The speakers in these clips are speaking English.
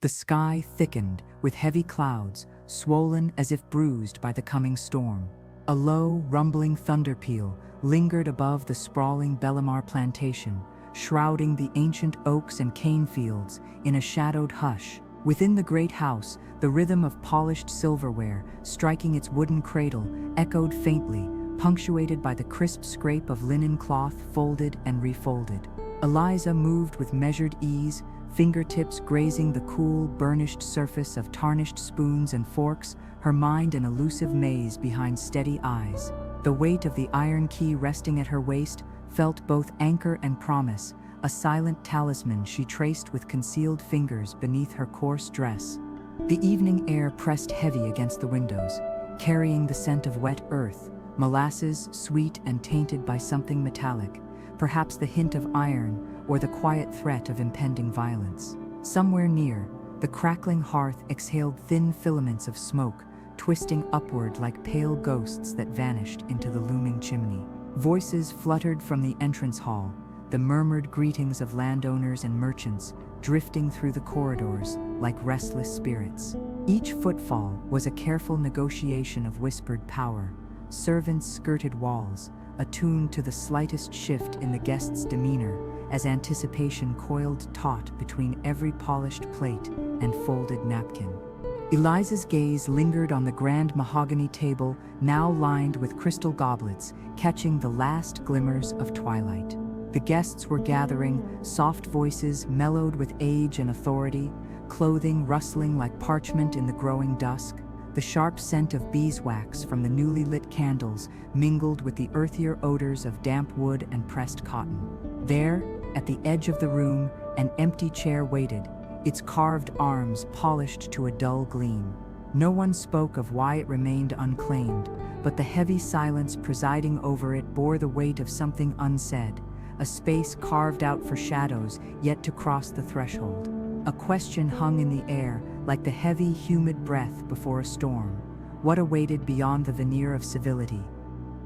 The sky thickened with heavy clouds, swollen as if bruised by the coming storm. A low, rumbling thunder peal lingered above the sprawling Bellamar plantation, shrouding the ancient oaks and cane fields in a shadowed hush. Within the great house, the rhythm of polished silverware striking its wooden cradle echoed faintly, punctuated by the crisp scrape of linen cloth folded and refolded. Eliza moved with measured ease, fingertips grazing the cool, burnished surface of tarnished spoons and forks, her mind an elusive maze behind steady eyes. The weight of the iron key resting at her waist felt both anchor and promise, a silent talisman she traced with concealed fingers beneath her coarse dress. The evening air pressed heavy against the windows, carrying the scent of wet earth, molasses sweet and tainted by something metallic, perhaps the hint of iron or the quiet threat of impending violence. Somewhere near, the crackling hearth exhaled thin filaments of smoke, twisting upward like pale ghosts that vanished into the looming chimney. Voices fluttered from the entrance hall, the murmured greetings of landowners and merchants drifting through the corridors like restless spirits. Each footfall was a careful negotiation of whispered power. Servants skirted walls, attuned to the slightest shift in the guest's demeanor, as anticipation coiled taut between every polished plate and folded napkin. Eliza's gaze lingered on the grand mahogany table, now lined with crystal goblets, catching the last glimmers of twilight. The guests were gathering, soft voices mellowed with age and authority, clothing rustling like parchment in the growing dusk. The sharp scent of beeswax from the newly lit candles mingled with the earthier odors of damp wood and pressed cotton. There, at the edge of the room, an empty chair waited, its carved arms polished to a dull gleam. No one spoke of why it remained unclaimed, but the heavy silence presiding over it bore the weight of something unsaid, a space carved out for shadows yet to cross the threshold. A question hung in the air, like the heavy, humid breath before a storm. What awaited beyond the veneer of civility?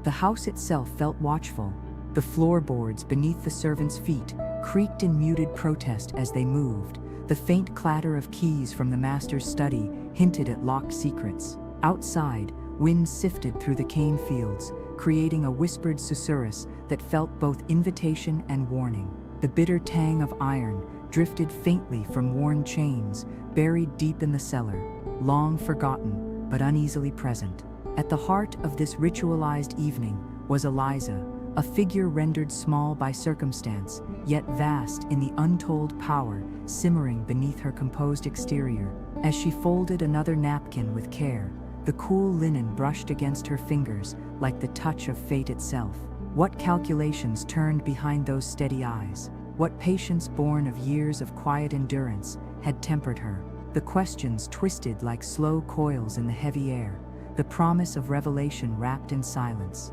The house itself felt watchful. The floorboards beneath the servants' feet creaked in muted protest as they moved. The faint clatter of keys from the master's study hinted at locked secrets. Outside, wind sifted through the cane fields, creating a whispered susurrus that felt both invitation and warning. The bitter tang of iron drifted faintly from worn chains, buried deep in the cellar, long forgotten but uneasily present. At the heart of this ritualized evening was Eliza, a figure rendered small by circumstance, yet vast in the untold power simmering beneath her composed exterior. As she folded another napkin with care, the cool linen brushed against her fingers like the touch of fate itself. What calculations turned behind those steady eyes? What patience born of years of quiet endurance had tempered her? The questions twisted like slow coils in the heavy air, the promise of revelation wrapped in silence.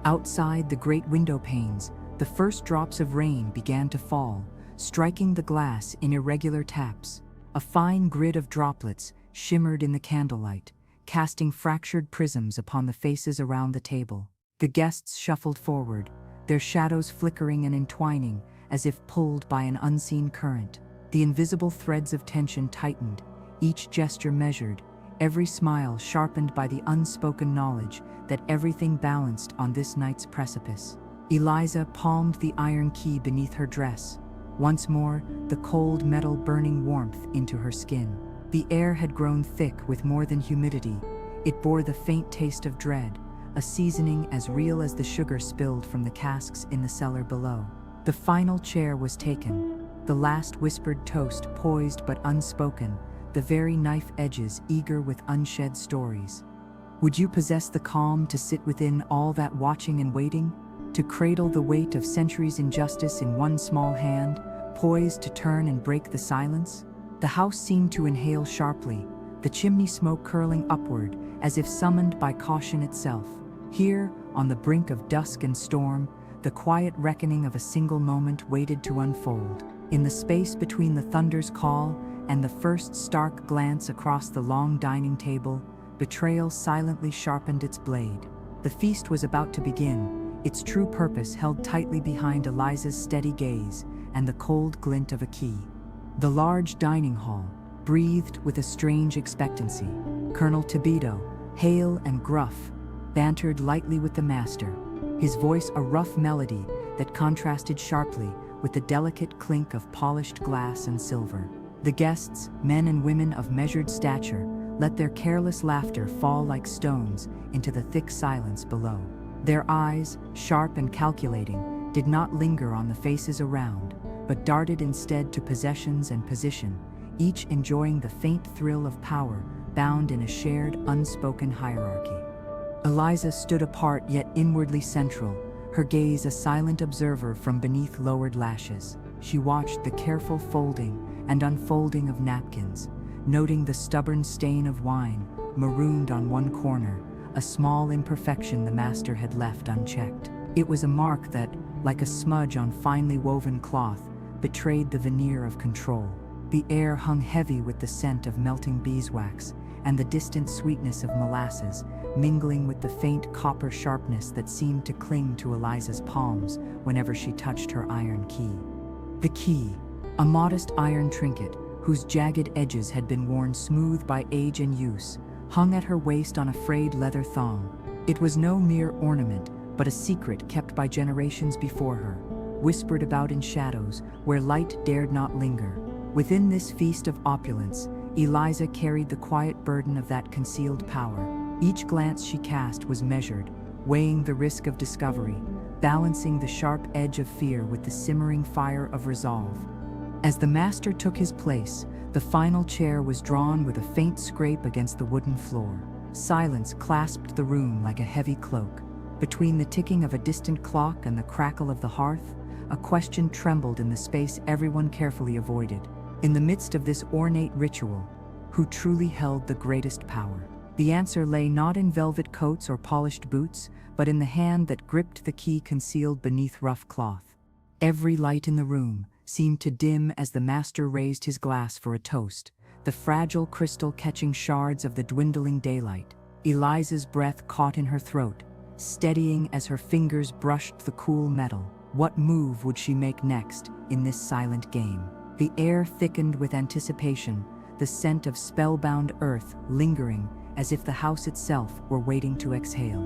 Outside the great window panes, the first drops of rain began to fall, striking the glass in irregular taps. A fine grid of droplets shimmered in the candlelight, casting fractured prisms upon the faces around the table. The guests shuffled forward, their shadows flickering and entwining, as if pulled by an unseen current. The invisible threads of tension tightened, each gesture measured, every smile sharpened by the unspoken knowledge that everything balanced on this night's precipice. Eliza palmed the iron key beneath her dress. Once more, the cold metal burning warmth into her skin. The air had grown thick with more than humidity. It bore the faint taste of dread, a seasoning as real as the sugar spilled from the casks in the cellar below. The final chair was taken, the last whispered toast poised but unspoken, the very knife edges eager with unshed stories. Would you possess the calm to sit within all that watching and waiting? To cradle the weight of centuries' injustice in one small hand, poised to turn and break the silence? The house seemed to inhale sharply, the chimney smoke curling upward as if summoned by caution itself. Here, on the brink of dusk and storm, the quiet reckoning of a single moment waited to unfold. In the space between the thunder's call and the first stark glance across the long dining table, betrayal silently sharpened its blade. The feast was about to begin, its true purpose held tightly behind Eliza's steady gaze and the cold glint of a key. The large dining hall, breathed with a strange expectancy. Colonel Tibito, hale and gruff, bantered lightly with the master, his voice a rough melody that contrasted sharply with the delicate clink of polished glass and silver. The guests, men and women of measured stature, let their careless laughter fall like stones into the thick silence below. Their eyes, sharp and calculating, did not linger on the faces around, but darted instead to possessions and position, each enjoying the faint thrill of power bound in a shared, unspoken hierarchy. Eliza stood apart yet inwardly central, her gaze a silent observer from beneath lowered lashes. She watched the careful folding and unfolding of napkins, noting the stubborn stain of wine, marooned on one corner, a small imperfection the master had left unchecked. It was a mark that, like a smudge on finely woven cloth, betrayed the veneer of control. The air hung heavy with the scent of melting beeswax and the distant sweetness of molasses, mingling with the faint copper sharpness that seemed to cling to Eliza's palms whenever she touched her iron key. The key, a modest iron trinket whose jagged edges had been worn smooth by age and use, hung at her waist on a frayed leather thong. It was no mere ornament, but a secret kept by generations before her, whispered about in shadows where light dared not linger. Within this feast of opulence, Eliza carried the quiet burden of that concealed power. Each glance she cast was measured, weighing the risk of discovery, balancing the sharp edge of fear with the simmering fire of resolve. As the master took his place, the final chair was drawn with a faint scrape against the wooden floor. Silence clasped the room like a heavy cloak. Between the ticking of a distant clock and the crackle of the hearth, a question trembled in the space everyone carefully avoided. In the midst of this ornate ritual, who truly held the greatest power? The answer lay not in velvet coats or polished boots, but in the hand that gripped the key concealed beneath rough cloth. Every light in the room seemed to dim as the master raised his glass for a toast, the fragile crystal catching shards of the dwindling daylight. Eliza's breath caught in her throat, steadying as her fingers brushed the cool metal. What move would she make next in this silent game? The air thickened with anticipation, the scent of spellbound earth lingering as if the house itself were waiting to exhale.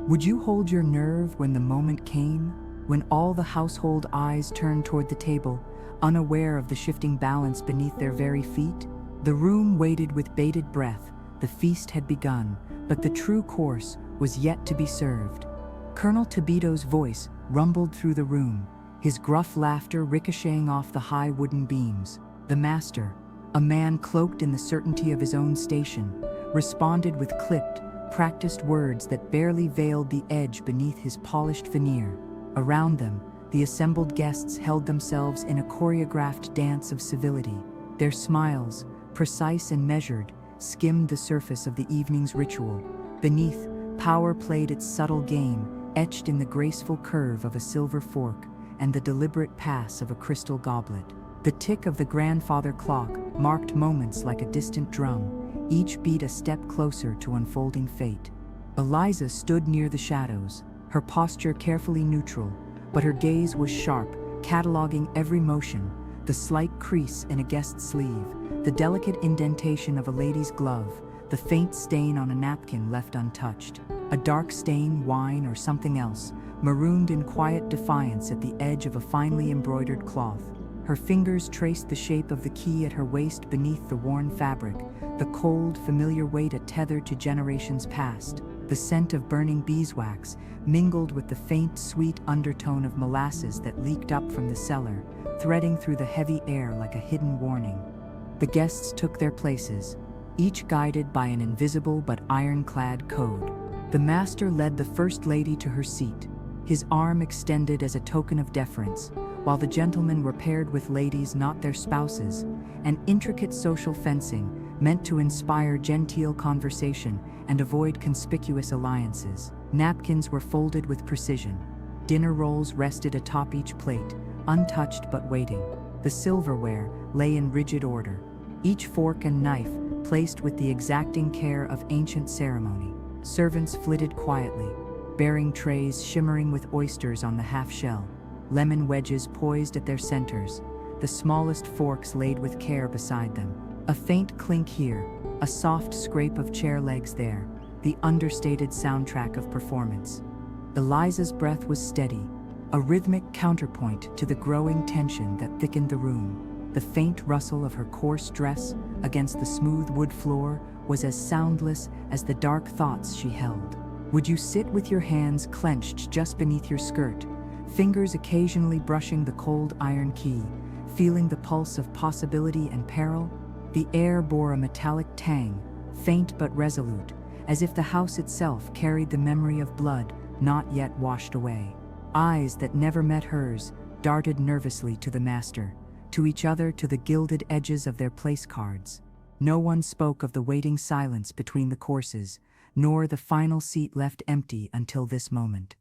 Would you hold your nerve when the moment came, when all the household eyes turned toward the table, unaware of the shifting balance beneath their very feet? The room waited with bated breath. The feast had begun, but the true course was yet to be served. Colonel Tibito's voice rumbled through the room, his gruff laughter ricocheting off the high wooden beams. The master, a man cloaked in the certainty of his own station, responded with clipped, practiced words that barely veiled the edge beneath his polished veneer. Around them, the assembled guests held themselves in a choreographed dance of civility. Their smiles, precise and measured, skimmed the surface of the evening's ritual. Beneath, power played its subtle game, etched in the graceful curve of a silver fork and the deliberate pass of a crystal goblet. The tick of the grandfather clock marked moments like a distant drum, each beat a step closer to unfolding fate. Eliza stood near the shadows, her posture carefully neutral, but her gaze was sharp, cataloging every motion: the slight crease in a guest's sleeve, the delicate indentation of a lady's glove, the faint stain on a napkin left untouched, a dark stain, wine or something else, marooned in quiet defiance at the edge of a finely embroidered cloth. Her fingers traced the shape of the key at her waist beneath the worn fabric, the cold, familiar weight a tether to generations past. The scent of burning beeswax mingled with the faint, sweet undertone of molasses that leaked up from the cellar, threading through the heavy air like a hidden warning. The guests took their places, each guided by an invisible but ironclad code. The master led the first lady to her seat, his arm extended as a token of deference, while the gentlemen were paired with ladies not their spouses, an intricate social fencing meant to inspire genteel conversation and avoid conspicuous alliances. Napkins were folded with precision. Dinner rolls rested atop each plate, untouched but waiting. The silverware lay in rigid order, each fork and knife placed with the exacting care of ancient ceremony. Servants flitted quietly, bearing trays shimmering with oysters on the half-shell, lemon wedges poised at their centers, the smallest forks laid with care beside them. A faint clink here, a soft scrape of chair legs there, the understated soundtrack of performance. Eliza's breath was steady, a rhythmic counterpoint to the growing tension that thickened the room. The faint rustle of her coarse dress against the smooth wood floor was as soundless as the dark thoughts she held. Would you sit with your hands clenched just beneath your skirt, fingers occasionally brushing the cold iron key, feeling the pulse of possibility and peril? The air bore a metallic tang, faint but resolute, as if the house itself carried the memory of blood not yet washed away. Eyes that never met hers darted nervously to the master, to each other, to the gilded edges of their place cards. No one spoke of the waiting silence between the courses, nor the final seat left empty until this moment.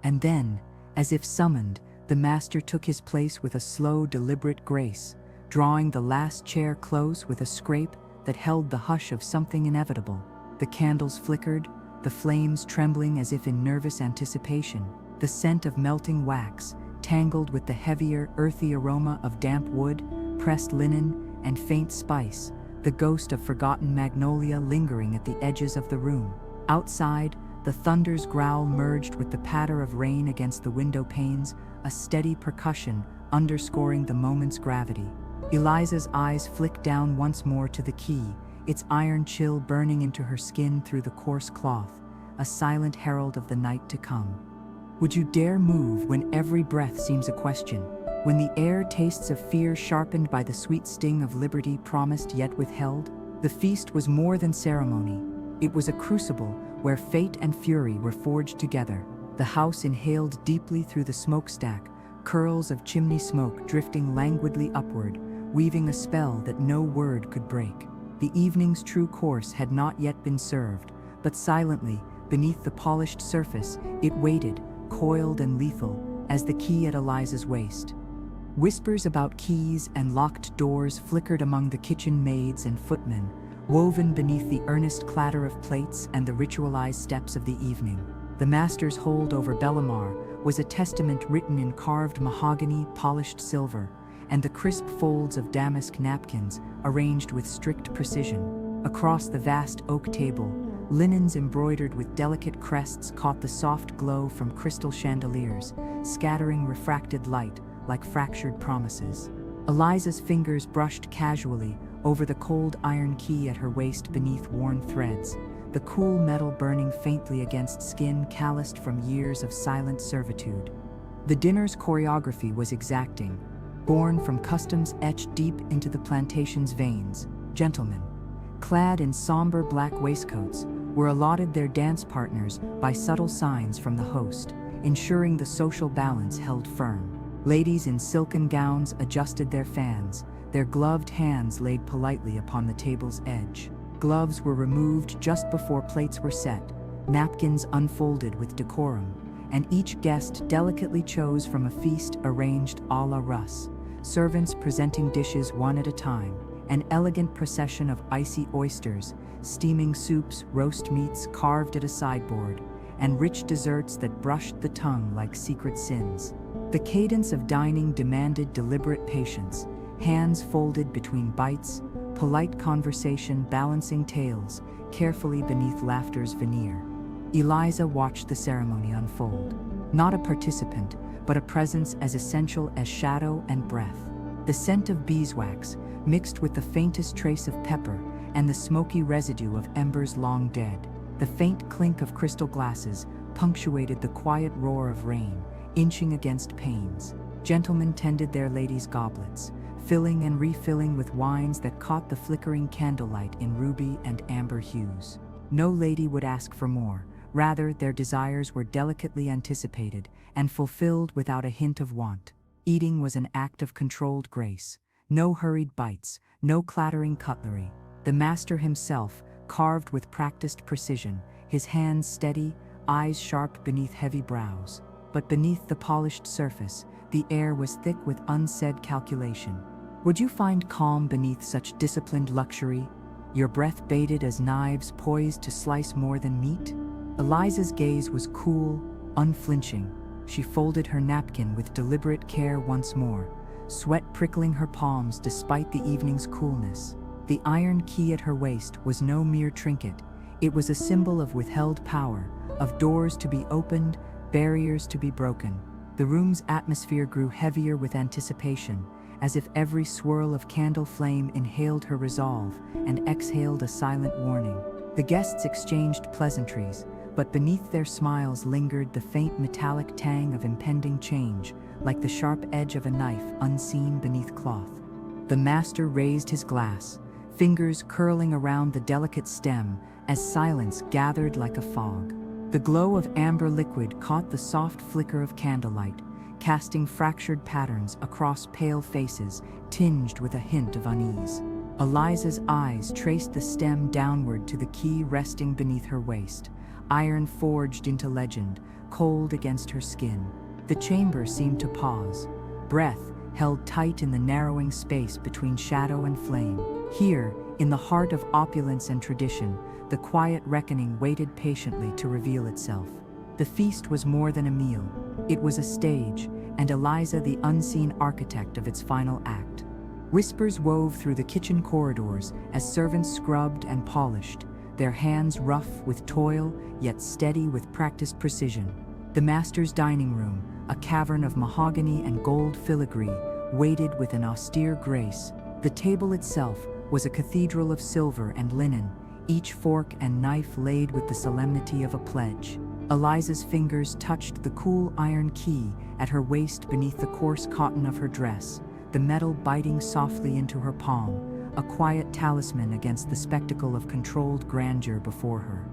And then, as if summoned, the master took his place with a slow, deliberate grace, drawing the last chair close with a scrape that held the hush of something inevitable. The candles flickered, the flames trembling as if in nervous anticipation. The scent of melting wax, tangled with the heavier, earthy aroma of damp wood, pressed linen, and faint spice, the ghost of forgotten magnolia lingering at the edges of the room. Outside, the thunder's growl merged with the patter of rain against the window panes, a steady percussion underscoring the moment's gravity. Eliza's eyes flicked down once more to the key, its iron chill burning into her skin through the coarse cloth, a silent herald of the night to come. Would you dare move when every breath seems a question, when the air tastes of fear sharpened by the sweet sting of liberty promised yet withheld? The feast was more than ceremony. It was a crucible where fate and fury were forged together. The house inhaled deeply through the smokestack, curls of chimney smoke drifting languidly upward, weaving a spell that no word could break. The evening's true course had not yet been served, but silently, beneath the polished surface, it waited, coiled and lethal, as the key at Eliza's waist. Whispers about keys and locked doors flickered among the kitchen maids and footmen, woven beneath the earnest clatter of plates and the ritualized steps of the evening. The master's hold over Bellamar was a testament written in carved mahogany, polished silver, and the crisp folds of damask napkins arranged with strict precision. Across the vast oak table, linens embroidered with delicate crests caught the soft glow from crystal chandeliers, scattering refracted light like fractured promises. Eliza's fingers brushed casually over the cold iron key at her waist beneath worn threads, the cool metal burning faintly against skin calloused from years of silent servitude. The dinner's choreography was exacting, born from customs etched deep into the plantation's veins. Gentlemen, clad in somber black waistcoats, were allotted their dance partners by subtle signs from the host, ensuring the social balance held firm. Ladies in silken gowns adjusted their fans, their gloved hands laid politely upon the table's edge. Gloves were removed just before plates were set, napkins unfolded with decorum, and each guest delicately chose from a feast arranged a la Russ, servants presenting dishes one at a time, an elegant procession of icy oysters, steaming soups, roast meats carved at a sideboard, and rich desserts that brushed the tongue like secret sins. The cadence of dining demanded deliberate patience, hands folded between bites, polite conversation balancing tales carefully beneath laughter's veneer. Eliza watched the ceremony unfold, not a participant, but a presence as essential as shadow and breath. The scent of beeswax, mixed with the faintest trace of pepper and the smoky residue of embers long dead. The faint clink of crystal glasses punctuated the quiet roar of rain, inching against panes. Gentlemen tended their ladies' goblets, filling and refilling with wines that caught the flickering candlelight in ruby and amber hues. No lady would ask for more. Rather, their desires were delicately anticipated and fulfilled without a hint of want. Eating was an act of controlled grace. No hurried bites, no clattering cutlery. The master himself, carved with practiced precision, his hands steady, eyes sharp beneath heavy brows. But beneath the polished surface, the air was thick with unsaid calculation. Would you find calm beneath such disciplined luxury, your breath bated as knives poised to slice more than meat? Eliza's gaze was cool, unflinching. She folded her napkin with deliberate care once more, sweat prickling her palms despite the evening's coolness. The iron key at her waist was no mere trinket. It was a symbol of withheld power, of doors to be opened, barriers to be broken. The room's atmosphere grew heavier with anticipation, as if every swirl of candle flame inhaled her resolve and exhaled a silent warning. The guests exchanged pleasantries, but beneath their smiles lingered the faint metallic tang of impending change, like the sharp edge of a knife unseen beneath cloth. The master raised his glass, fingers curling around the delicate stem as silence gathered like a fog. The glow of amber liquid caught the soft flicker of candlelight, casting fractured patterns across pale faces tinged with a hint of unease. Eliza's eyes traced the stem downward to the key resting beneath her waist, iron forged into legend, cold against her skin. The chamber seemed to pause, breath held tight in the narrowing space between shadow and flame. Here, in the heart of opulence and tradition, the quiet reckoning waited patiently to reveal itself. The feast was more than a meal. It was a stage, and Eliza the unseen architect of its final act. Whispers wove through the kitchen corridors as servants scrubbed and polished, their hands rough with toil, yet steady with practiced precision. The master's dining room, a cavern of mahogany and gold filigree, waited with an austere grace. The table itself was a cathedral of silver and linen, each fork and knife laid with the solemnity of a pledge. Eliza's fingers touched the cool iron key at her waist beneath the coarse cotton of her dress, the metal biting softly into her palm, a quiet talisman against the spectacle of controlled grandeur before her.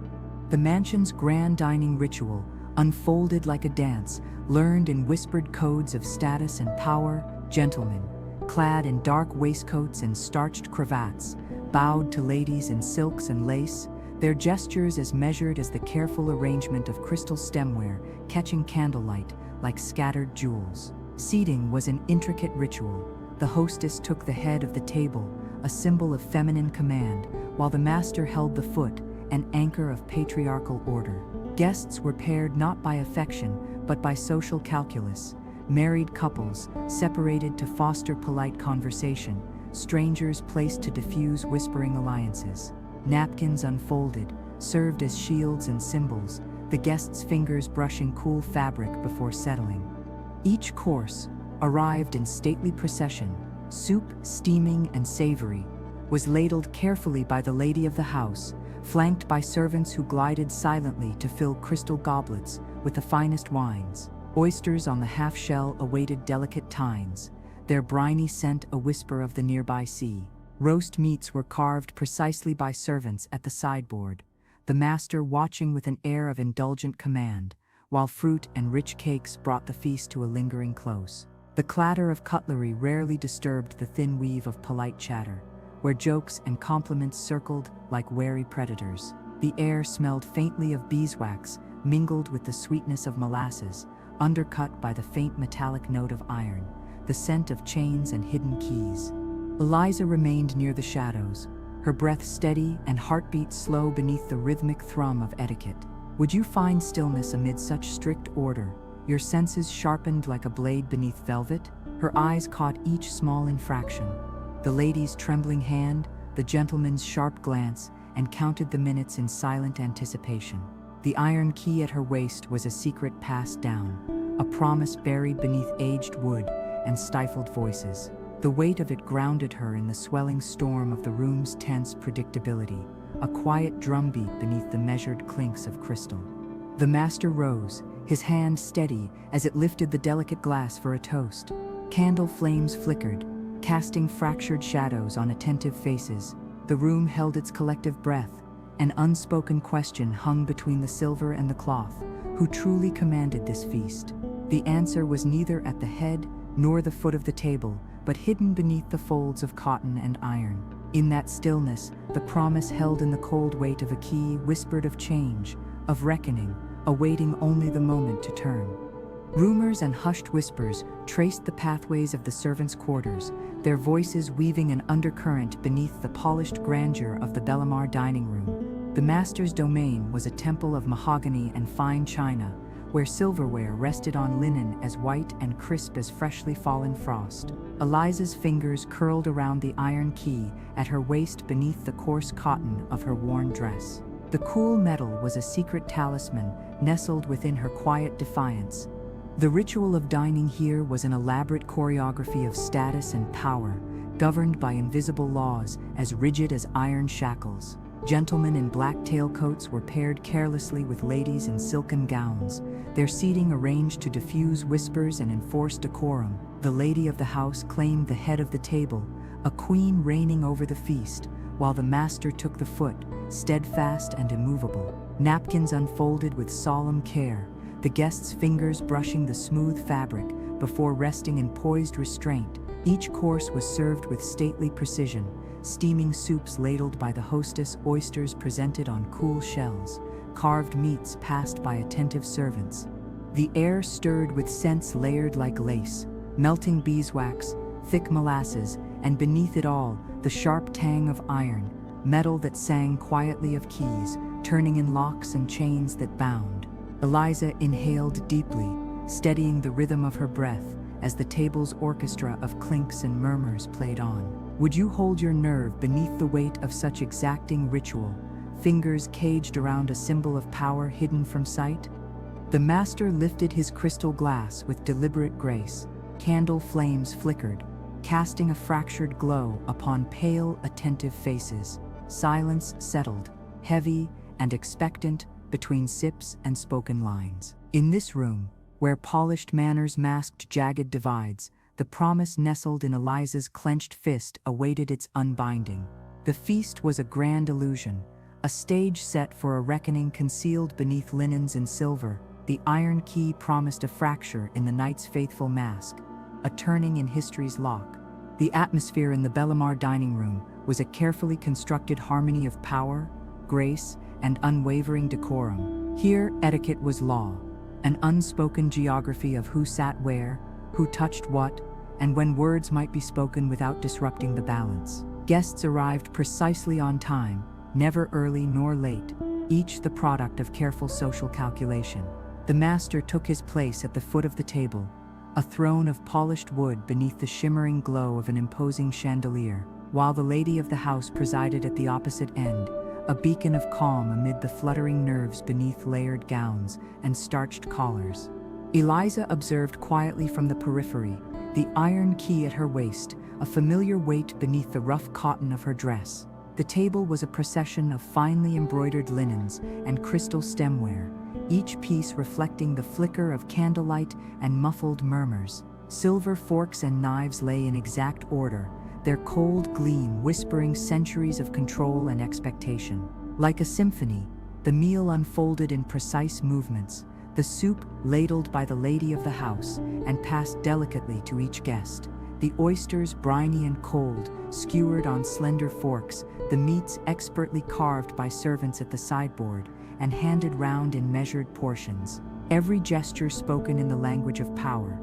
The mansion's grand dining ritual unfolded like a dance, learned in whispered codes of status and power. Gentlemen, clad in dark waistcoats and starched cravats, bowed to ladies in silks and lace, their gestures as measured as the careful arrangement of crystal stemware catching candlelight like scattered jewels. Seating was an intricate ritual. The hostess took the head of the table, a symbol of feminine command, while the master held the foot, an anchor of patriarchal order. Guests were paired not by affection, but by social calculus. Married couples, separated to foster polite conversation, strangers placed to diffuse whispering alliances. Napkins unfolded, served as shields and symbols, the guests' fingers brushing cool fabric before settling. Each course arrived in stately procession. Soup, steaming and savory, was ladled carefully by the lady of the house, flanked by servants who glided silently to fill crystal goblets with the finest wines. Oysters on the half-shell awaited delicate tines, their briny scent a whisper of the nearby sea. Roast meats were carved precisely by servants at the sideboard, the master watching with an air of indulgent command, while fruit and rich cakes brought the feast to a lingering close. The clatter of cutlery rarely disturbed the thin weave of polite chatter, where jokes and compliments circled like wary predators. The air smelled faintly of beeswax, mingled with the sweetness of molasses, undercut by the faint metallic note of iron, the scent of chains and hidden keys. Eliza remained near the shadows, her breath steady and heartbeat slow beneath the rhythmic thrum of etiquette. Would you find stillness amid such strict order, your senses sharpened like a blade beneath velvet? Her eyes caught each small infraction, the lady's trembling hand, the gentleman's sharp glance, and counted the minutes in silent anticipation. The iron key at her waist was a secret passed down, a promise buried beneath aged wood and stifled voices. The weight of it grounded her in the swelling storm of the room's tense predictability, a quiet drumbeat beneath the measured clinks of crystal. The master rose, his hand steady as it lifted the delicate glass for a toast. Candle flames flickered, casting fractured shadows on attentive faces. The room held its collective breath. An unspoken question hung between the silver and the cloth. Who truly commanded this feast? The answer was neither at the head nor the foot of the table, but hidden beneath the folds of cotton and iron. In that stillness, the promise held in the cold weight of a key whispered of change, of reckoning, awaiting only the moment to turn. Rumors and hushed whispers traced the pathways of the servants' quarters, their voices weaving an undercurrent beneath the polished grandeur of the Bellamar dining room. The master's domain was a temple of mahogany and fine china, where silverware rested on linen as white and crisp as freshly fallen frost. Eliza's fingers curled around the iron key at her waist beneath the coarse cotton of her worn dress. The cool metal was a secret talisman nestled within her quiet defiance. The ritual of dining here was an elaborate choreography of status and power, governed by invisible laws as rigid as iron shackles. Gentlemen in black tailcoats were paired carelessly with ladies in silken gowns, their seating arranged to diffuse whispers and enforce decorum. The lady of the house claimed the head of the table, a queen reigning over the feast, while the master took the foot, steadfast and immovable. Napkins unfolded with solemn care, the guests' fingers brushing the smooth fabric before resting in poised restraint. Each course was served with stately precision, steaming soups ladled by the hostess, oysters presented on cool shells, carved meats passed by attentive servants. The air stirred with scents layered like lace, melting beeswax, thick molasses, and beneath it all, the sharp tang of iron, metal that sang quietly of keys, turning in locks and chains that bound. Eliza inhaled deeply, steadying the rhythm of her breath as the table's orchestra of clinks and murmurs played on. Would you hold your nerve beneath the weight of such exacting ritual, fingers caged around a symbol of power hidden from sight? The master lifted his crystal glass with deliberate grace. Candle flames flickered, casting a fractured glow upon pale, attentive faces. Silence settled, heavy and expectant between sips and spoken lines. In this room, where polished manners masked jagged divides, the promise nestled in Eliza's clenched fist awaited its unbinding. The feast was a grand illusion, a stage set for a reckoning concealed beneath linens and silver. The iron key promised a fracture in the night's faithful mask, a turning in history's lock. The atmosphere in the Bellamar dining room was a carefully constructed harmony of power, grace, and unwavering decorum. Here, etiquette was law, an unspoken geography of who sat where, who touched what, and when words might be spoken without disrupting the balance. Guests arrived precisely on time, never early nor late, each the product of careful social calculation. The master took his place at the foot of the table, a throne of polished wood beneath the shimmering glow of an imposing chandelier, while the lady of the house presided at the opposite end, a beacon of calm amid the fluttering nerves beneath layered gowns and starched collars. Eliza observed quietly from the periphery, the iron key at her waist, a familiar weight beneath the rough cotton of her dress. The table was a procession of finely embroidered linens and crystal stemware, each piece reflecting the flicker of candlelight and muffled murmurs. Silver forks and knives lay in exact order, their cold gleam whispering centuries of control and expectation. Like a symphony, the meal unfolded in precise movements, the soup ladled by the lady of the house and passed delicately to each guest, the oysters briny and cold, skewered on slender forks, the meats expertly carved by servants at the sideboard and handed round in measured portions, every gesture spoken in the language of power.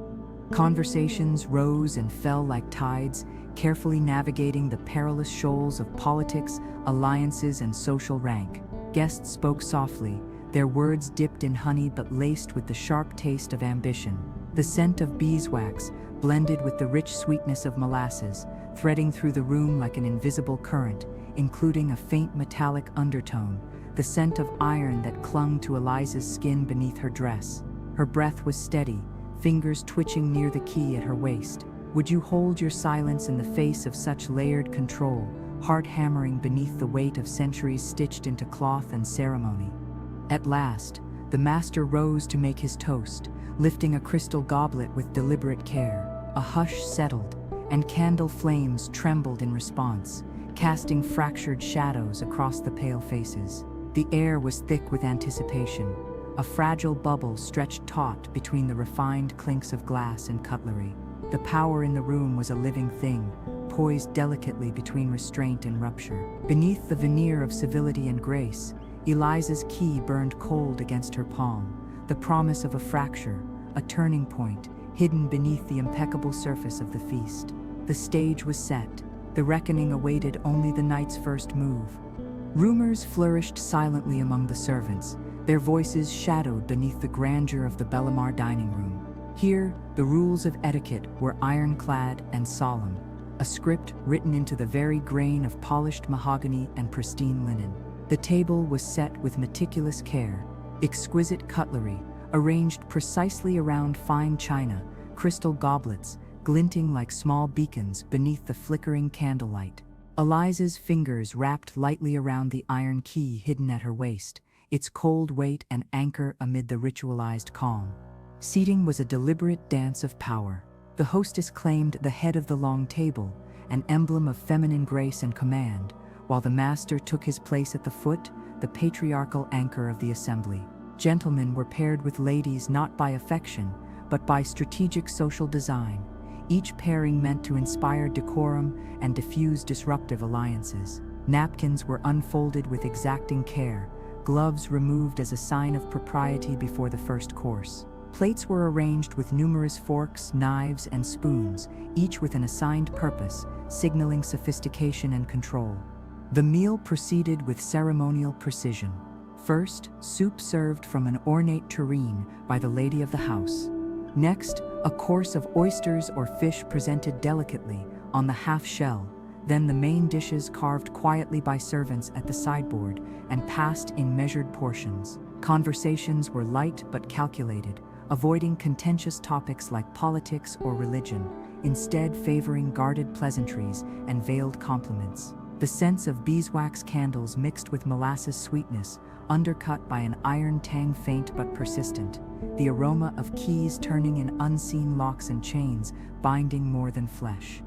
Conversations rose and fell like tides, carefully navigating the perilous shoals of politics, alliances, and social rank. Guests spoke softly, their words dipped in honey but laced with the sharp taste of ambition. The scent of beeswax blended with the rich sweetness of molasses, threading through the room like an invisible current, including a faint metallic undertone, the scent of iron that clung to Eliza's skin beneath her dress. Her breath was steady, fingers twitching near the key at her waist. Would you hold your silence in the face of such layered control, heart hammering beneath the weight of centuries stitched into cloth and ceremony? At last, the master rose to make his toast, lifting a crystal goblet with deliberate care. A hush settled, and candle flames trembled in response, casting fractured shadows across the pale faces. The air was thick with anticipation, a fragile bubble stretched taut between the refined clinks of glass and cutlery. The power in the room was a living thing, poised delicately between restraint and rupture. Beneath the veneer of civility and grace, Eliza's key burned cold against her palm, the promise of a fracture, a turning point, hidden beneath the impeccable surface of the feast. The stage was set. The reckoning awaited only the night's first move. Rumors flourished silently among the servants, their voices shadowed beneath the grandeur of the Bellamar dining room. Here, the rules of etiquette were ironclad and solemn, a script written into the very grain of polished mahogany and pristine linen. The table was set with meticulous care, exquisite cutlery, arranged precisely around fine china, crystal goblets, glinting like small beacons beneath the flickering candlelight. Eliza's fingers wrapped lightly around the iron key hidden at her waist, its cold weight an anchor amid the ritualized calm. Seating was a deliberate dance of power. The hostess claimed the head of the long table, an emblem of feminine grace and command, while the master took his place at the foot, the patriarchal anchor of the assembly. Gentlemen were paired with ladies not by affection, but by strategic social design, each pairing meant to inspire decorum and diffuse disruptive alliances. Napkins were unfolded with exacting care, gloves removed as a sign of propriety before the first course. Plates were arranged with numerous forks, knives, and spoons, each with an assigned purpose, signaling sophistication and control. The meal proceeded with ceremonial precision. First, soup served from an ornate tureen by the lady of the house. Next, a course of oysters or fish presented delicately on the half-shell, then the main dishes carved quietly by servants at the sideboard and passed in measured portions. Conversations were light but calculated, avoiding contentious topics like politics or religion, instead favoring guarded pleasantries and veiled compliments. The scents of beeswax candles mixed with molasses sweetness, undercut by an iron tang faint but persistent, the aroma of keys turning in unseen locks and chains, binding more than flesh.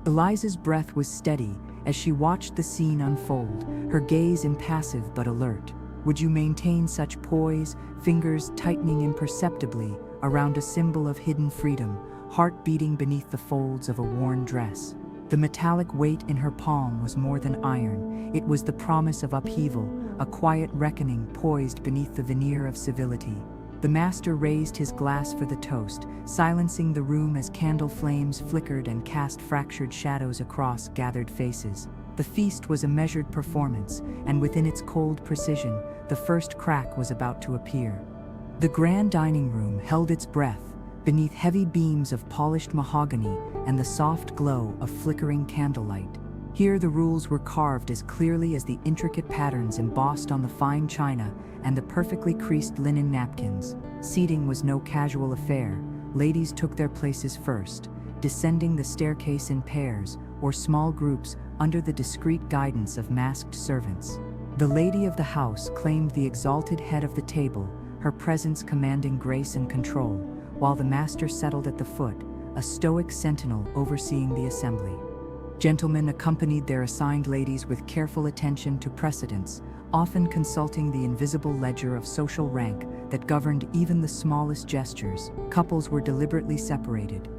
Eliza's breath was steady as she watched the scene unfold, her gaze impassive but alert. Would you maintain such poise, fingers tightening imperceptibly around a symbol of hidden freedom, heart beating beneath the folds of a worn dress? The metallic weight in her palm was more than iron. It was the promise of upheaval, a quiet reckoning poised beneath the veneer of civility. The master raised his glass for the toast, silencing the room as candle flames flickered and cast fractured shadows across gathered faces. The feast was a measured performance, and within its cold precision, the first crack was about to appear. The grand dining room held its breath, beneath heavy beams of polished mahogany and the soft glow of flickering candlelight. Here the rules were carved as clearly as the intricate patterns embossed on the fine china and the perfectly creased linen napkins. Seating was no casual affair. Ladies took their places first, descending the staircase in pairs or small groups under the discreet guidance of masked servants. The lady of the house claimed the exalted head of the table, her presence commanding grace and control, while the master settled at the foot, a stoic sentinel overseeing the assembly. Gentlemen accompanied their assigned ladies with careful attention to precedence, often consulting the invisible ledger of social rank that governed even the smallest gestures. Couples were deliberately separated.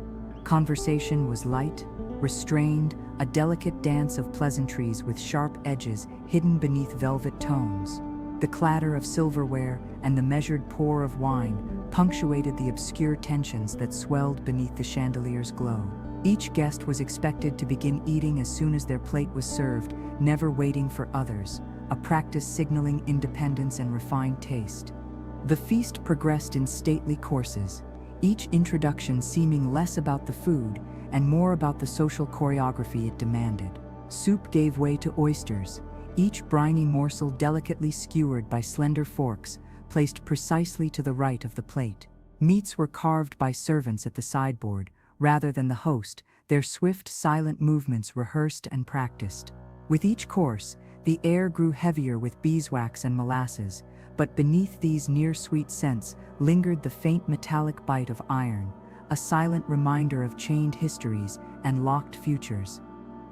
Conversation was light, restrained, a delicate dance of pleasantries with sharp edges hidden beneath velvet tones. The clatter of silverware and the measured pour of wine punctuated the obscure tensions that swelled beneath the chandelier's glow. Each guest was expected to begin eating as soon as their plate was served, never waiting for others, a practice signaling independence and refined taste. The feast progressed in stately courses, each introduction seeming less about the food and more about the social choreography it demanded. Soup gave way to oysters, each briny morsel delicately skewered by slender forks, placed precisely to the right of the plate. Meats were carved by servants at the sideboard, rather than the host, their swift, silent movements rehearsed and practiced. With each course, the air grew heavier with beeswax and molasses, but beneath these near-sweet scents lingered the faint metallic bite of iron, a silent reminder of chained histories and locked futures.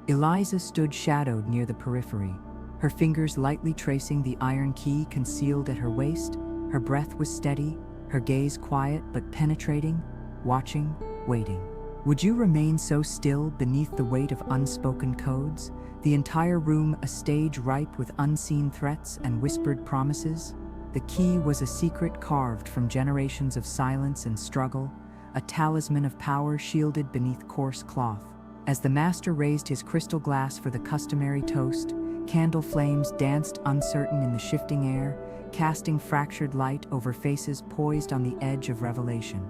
Eliza stood shadowed near the periphery, her fingers lightly tracing the iron key concealed at her waist. Her breath was steady, her gaze quiet but penetrating, watching, waiting. Would you remain so still beneath the weight of unspoken codes, the entire room a stage ripe with unseen threats and whispered promises? The key was a secret carved from generations of silence and struggle, a talisman of power shielded beneath coarse cloth. As the master raised his crystal glass for the customary toast, Candle flames danced uncertain in the shifting air, casting fractured light over faces poised on the edge of revelation.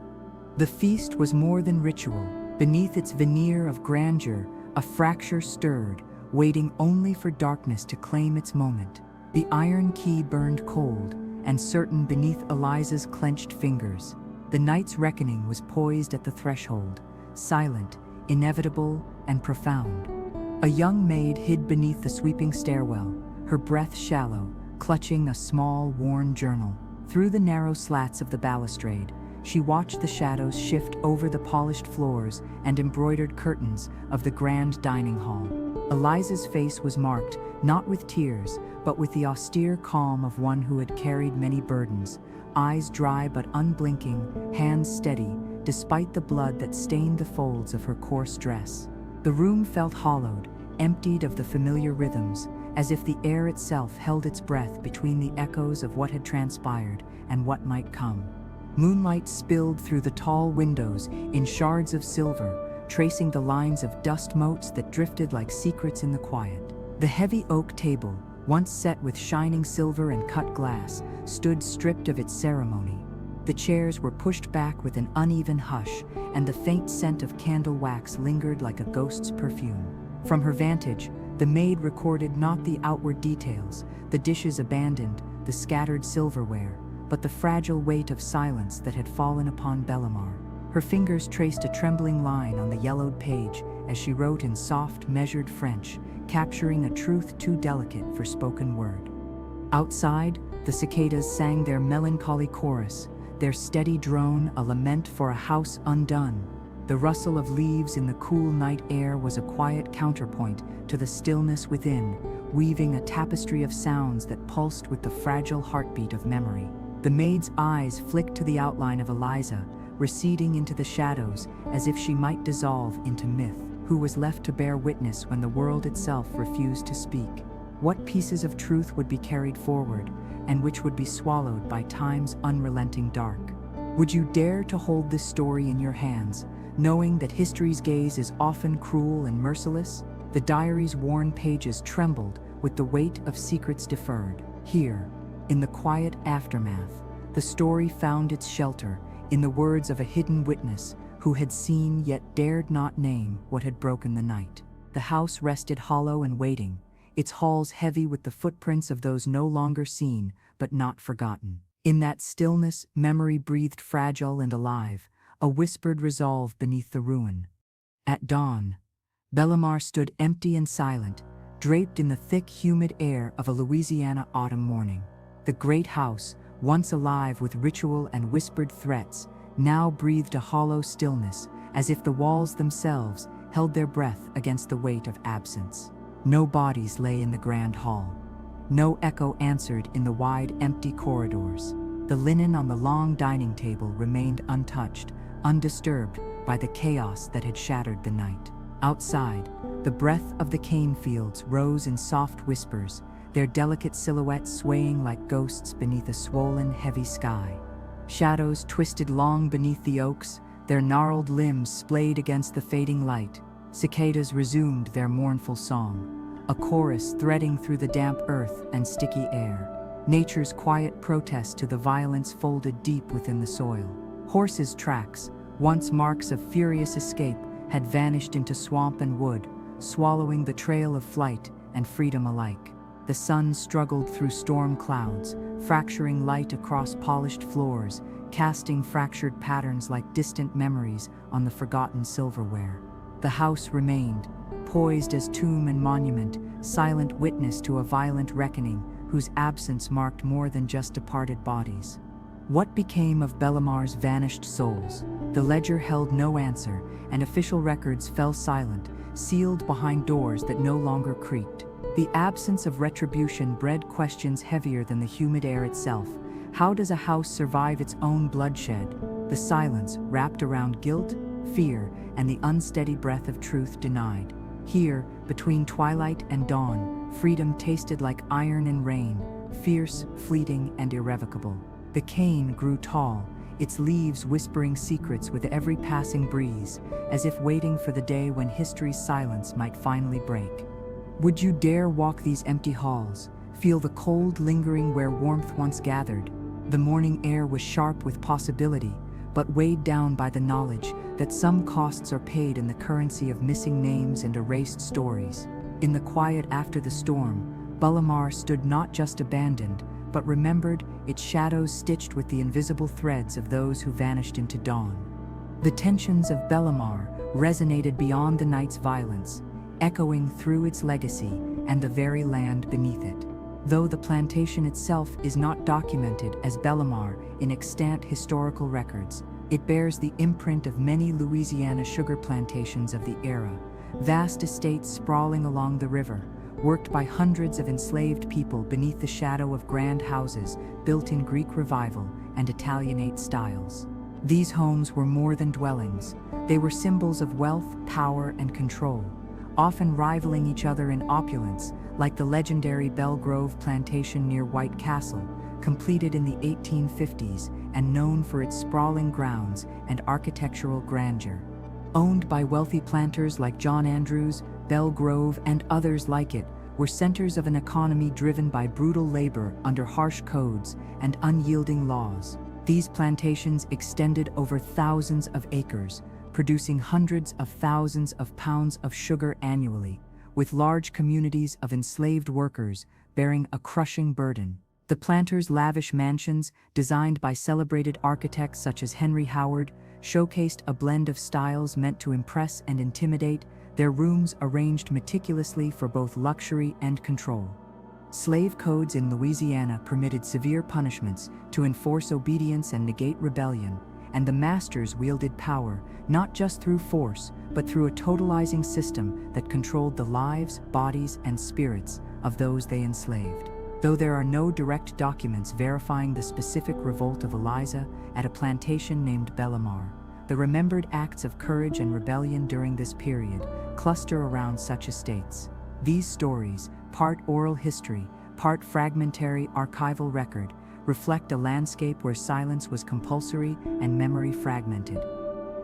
The feast was more than ritual. Beneath its veneer of grandeur, a fracture stirred, waiting only for darkness to claim its moment. The iron key burned cold, and certain beneath Eliza's clenched fingers. The night's reckoning was poised at the threshold, silent, inevitable, and profound. A young maid hid beneath the sweeping stairwell, her breath shallow, clutching a small, worn journal. Through the narrow slats of the balustrade, she watched the shadows shift over the polished floors and embroidered curtains of the grand dining hall. Eliza's face was marked, not with tears, but with the austere calm of one who had carried many burdens, eyes dry but unblinking, hands steady, despite the blood that stained the folds of her coarse dress. The room felt hollowed, emptied of the familiar rhythms, as if the air itself held its breath between the echoes of what had transpired and what might come. Moonlight spilled through the tall windows in shards of silver, tracing the lines of dust motes that drifted like secrets in the quiet. The heavy oak table, once set with shining silver and cut glass, stood stripped of its ceremony. The chairs were pushed back with an uneven hush, and the faint scent of candle wax lingered like a ghost's perfume. From her vantage, the maid recorded not the outward details, the dishes abandoned, the scattered silverware, but the fragile weight of silence that had fallen upon Bellamar. Her fingers traced a trembling line on the yellowed page as she wrote in soft, measured French, capturing a truth too delicate for spoken word. Outside, the cicadas sang their melancholy chorus, their steady drone a lament for a house undone. The rustle of leaves in the cool night air was a quiet counterpoint to the stillness within, weaving a tapestry of sounds that pulsed with the fragile heartbeat of memory. The maid's eyes flicked to the outline of Eliza, receding into the shadows as if she might dissolve into myth, who was left to bear witness when the world itself refused to speak. What pieces of truth would be carried forward, and which would be swallowed by time's unrelenting dark? Would you dare to hold this story in your hands, knowing that history's gaze is often cruel and merciless? The diary's worn pages trembled with the weight of secrets deferred. Here, in the quiet aftermath, the story found its shelter in the words of a hidden witness who had seen yet dared not name what had broken the night. The house rested hollow and waiting, its halls heavy with the footprints of those no longer seen but not forgotten. In that stillness, memory breathed fragile and alive, a whispered resolve beneath the ruin. At dawn, Bellamar stood empty and silent, draped in the thick, humid air of a Louisiana autumn morning. The great house, once alive with ritual and whispered threats, now breathed a hollow stillness, as if the walls themselves held their breath against the weight of absence. No bodies lay in the grand hall. No echo answered in the wide, empty corridors. The linen on the long dining table remained untouched, undisturbed by the chaos that had shattered the night. Outside, the breath of the cane fields rose in soft whispers, their delicate silhouettes swaying like ghosts beneath a swollen, heavy sky. Shadows twisted long beneath the oaks, their gnarled limbs splayed against the fading light. Cicadas resumed their mournful song, a chorus threading through the damp earth and sticky air. Nature's quiet protest to the violence folded deep within the soil. Horses' tracks, once marks of furious escape, had vanished into swamp and wood, swallowing the trail of flight and freedom alike. The sun struggled through storm clouds, fracturing light across polished floors, casting fractured patterns like distant memories on the forgotten silverware. The house remained, poised as tomb and monument, silent witness to a violent reckoning whose absence marked more than just departed bodies. What became of Bellamar's vanished souls? The ledger held no answer, and official records fell silent, sealed behind doors that no longer creaked. The absence of retribution bred questions heavier than the humid air itself. How does a house survive its own bloodshed? The silence wrapped around guilt, fear, and the unsteady breath of truth denied. Here, between twilight and dawn, freedom tasted like iron and rain, fierce, fleeting, and irrevocable. The cane grew tall, its leaves whispering secrets with every passing breeze, as if waiting for the day when history's silence might finally break. Would you dare walk these empty halls, feel the cold lingering where warmth once gathered? The morning air was sharp with possibility, but weighed down by the knowledge that some costs are paid in the currency of missing names and erased stories. In the quiet after the storm, Bellamar stood not just abandoned, but remembered, its shadows stitched with the invisible threads of those who vanished into dawn. The tensions of Bellamar resonated beyond the night's violence, echoing through its legacy and the very land beneath it. Though the plantation itself is not documented as Bellamar in extant historical records, it bears the imprint of many Louisiana sugar plantations of the era, vast estates sprawling along the river, worked by hundreds of enslaved people beneath the shadow of grand houses built in Greek Revival and Italianate styles. These homes were more than dwellings. They were symbols of wealth, power, and control, often rivaling each other in opulence, like the legendary Belle Grove plantation near White Castle, completed in the 1850s and known for its sprawling grounds and architectural grandeur. Owned by wealthy planters like John Andrews, Belle Grove, and others like it, were centers of an economy driven by brutal labor under harsh codes and unyielding laws. These plantations extended over thousands of acres, producing hundreds of thousands of pounds of sugar annually, with large communities of enslaved workers bearing a crushing burden. The planters' lavish mansions, designed by celebrated architects such as Henry Howard, showcased a blend of styles meant to impress and intimidate, their rooms arranged meticulously for both luxury and control. Slave codes in Louisiana permitted severe punishments to enforce obedience and negate rebellion, and the masters wielded power not just through force, but through a totalizing system that controlled the lives, bodies, and spirits of those they enslaved. Though there are no direct documents verifying the specific revolt of Eliza at a plantation named Bellamar, the remembered acts of courage and rebellion during this period cluster around such estates. These stories, part oral history, part fragmentary archival record, reflect a landscape where silence was compulsory and memory fragmented.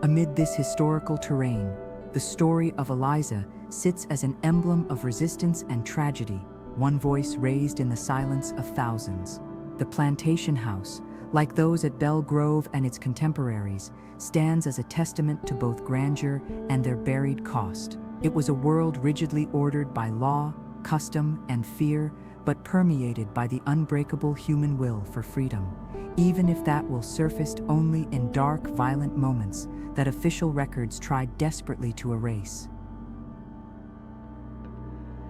Amid this historical terrain, the story of Eliza sits as an emblem of resistance and tragedy, one voice raised in the silence of thousands. The plantation house, like those at Belle Grove and its contemporaries, stands as a testament to both grandeur and their buried cost. It was a world rigidly ordered by law, custom, and fear, but permeated by the unbreakable human will for freedom, even if that will surfaced only in dark, violent moments that official records tried desperately to erase.